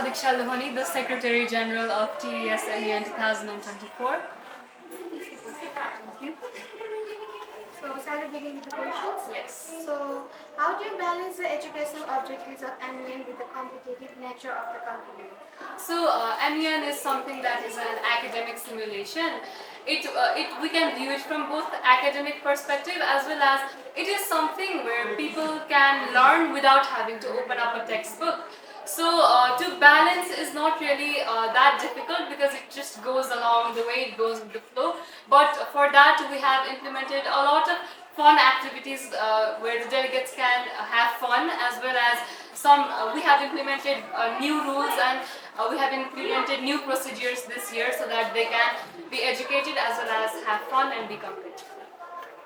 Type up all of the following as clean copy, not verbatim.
Sadikshya Lohani, the Secretary General of TESMUN 2024. So, shall we begin with the questions? Yes. So, how do you balance the educational objectives of MUN with the competitive nature of the company? So, MUN is something that is an academic simulation. We can view it from both the academic perspective as well as it is something where people can learn without having to open up a textbook. So to balance is not really that difficult because it just goes along the way, it goes with the flow. But for that we have implemented a lot of fun activities where the delegates can have fun, as well as we have implemented new rules, and we have implemented new procedures this year so that they can be educated as well as have fun and be competitive.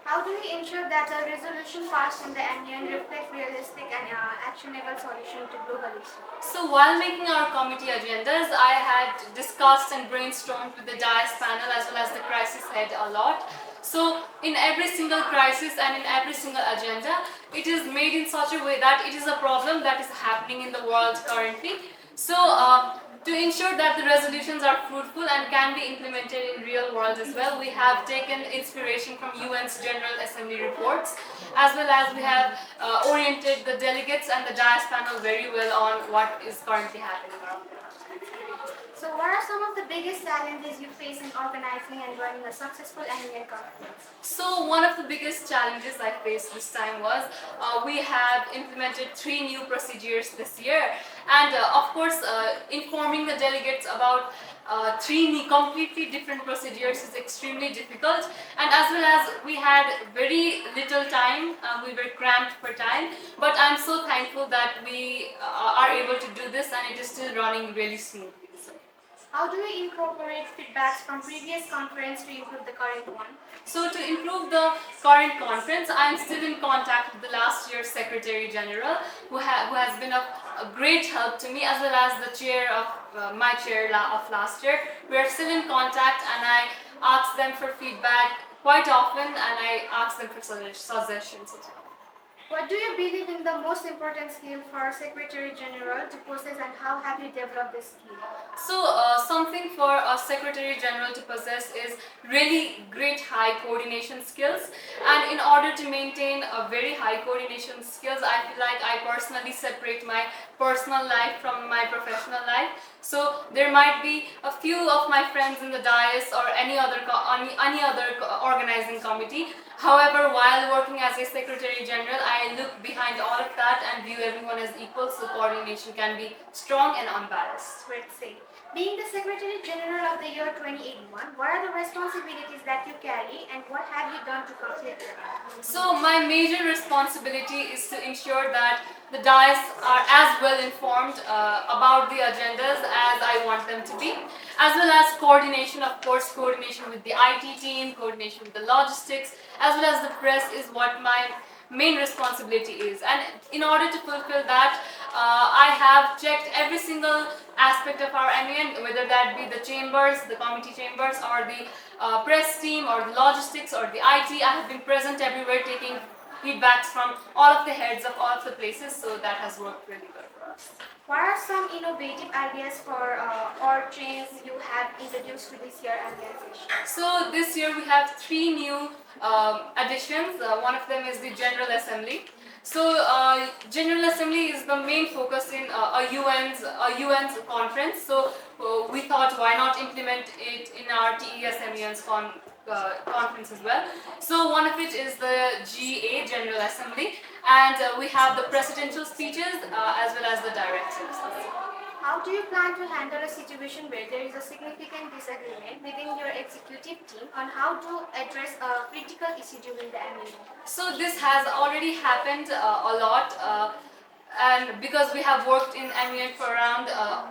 How do we ensure that the resolution passed in the MUN reflect realistic and actionable solution to global issues? So while making our committee agendas, I had discussed and brainstormed with the DIAS panel as well as the crisis head a lot. So in every single crisis and in every single agenda, it is made in such a way that it is a problem that is happening in the world currently. So to ensure that the resolutions are fruitful and can be implemented in real world as well, we have taken inspiration from UN's General Assembly reports, as well as we have oriented the delegates and the DIAS panel very well on what is currently happening around them. So, what are some of the biggest challenges you face in organizing and running a successful MUN conference? So one of the biggest challenges I faced this time was we have implemented 3 new procedures this year, and of course informing the delegates about 3 completely different procedures is extremely difficult, and as well as we had very little time, we were cramped for time, but I'm so thankful that we are able to do this and it is still running really smoothly. How do you incorporate feedbacks from previous conference to improve the current one? So to improve the current conference, I am still in contact with the last year's Secretary General, who has been of a great help to me, as well as the chair of my chair of last year. We are still in contact, and I ask them for feedback quite often, and I ask them for suggestions as well. What do you believe in the most important skill for Secretary General to possess, and how have you developed this skill? So something for a Secretary General to possess is really great high coordination skills, and in order to maintain a very high coordination skills, I feel like I personally separate my personal life from my professional life. So there might be a few of my friends in the dais or any other organizing committee. However, while working as a Secretary General, I look behind all of that and view everyone as equal, so coordination can be strong and unbiased. Great say. Being the Secretary General of the year 2081, what are the responsibilities that you carry, and what have you done to complete them? So my major responsibility is to ensure that the dais are as well informed about the agendas as I want them to be, as well as coordination, of course, coordination with the IT team, coordination with the logistics, as well as the press is what my main responsibility is. And in order to fulfill that, I have checked every single aspect of our MUN, whether that be the chambers, the committee chambers, or the press team, or the logistics, or the IT. I have been present everywhere taking feedbacks from all of the heads of all of the places, so that has worked really good for us. What are some innovative ideas for or trends you have introduced to this year MUN session? So this year we have 3 new additions. One of them is the General Assembly. So General Assembly is the main focus in a UN's conference. So we thought, why not implement it in our TESMUN's conference as well. So one of it is the GA, General Assembly, and we have the presidential speeches as well as the directives. How do you plan to handle a situation where there is a significant disagreement within your executive team on how to address a critical issue during the MUN? So this has already happened a lot, and because we have worked in MUN for around,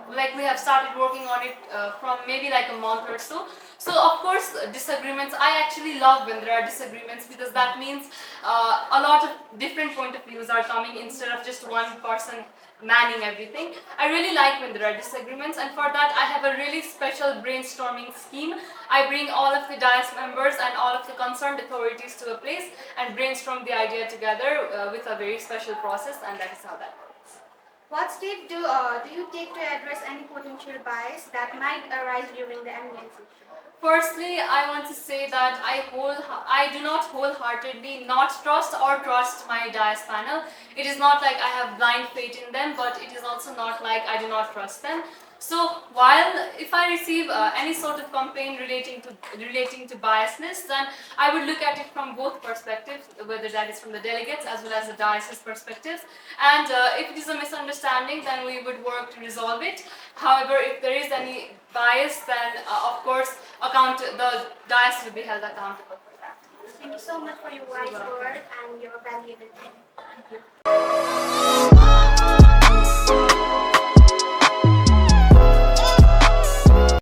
we have started working on it from maybe like a month or so. So of course disagreements, I actually love when there are disagreements, because that means a lot of different point of views are coming instead of just one person manning everything. I really like when there are disagreements, and for that I have a really special brainstorming scheme. I bring all of the DIAS members and all of the concerned authorities to a place and brainstorm the idea together with a very special process, and that is how that works. What step do you take to address any potential bias that might arise during the MUN session? Firstly, I want to say that I do not wholeheartedly not trust or trust my DIAS panel. It is not like I have blind faith in them, but it is also not like I do not trust them. So while if I receive any sort of complaint relating to biasness, then I would look at it from both perspectives, whether that is from the delegates as well as the diocese perspectives. And if it is a misunderstanding, then we would work to resolve it. However, if there is any bias, then of course the diocese will be held accountable for that. Thank you so much for your wise word and your valuable time.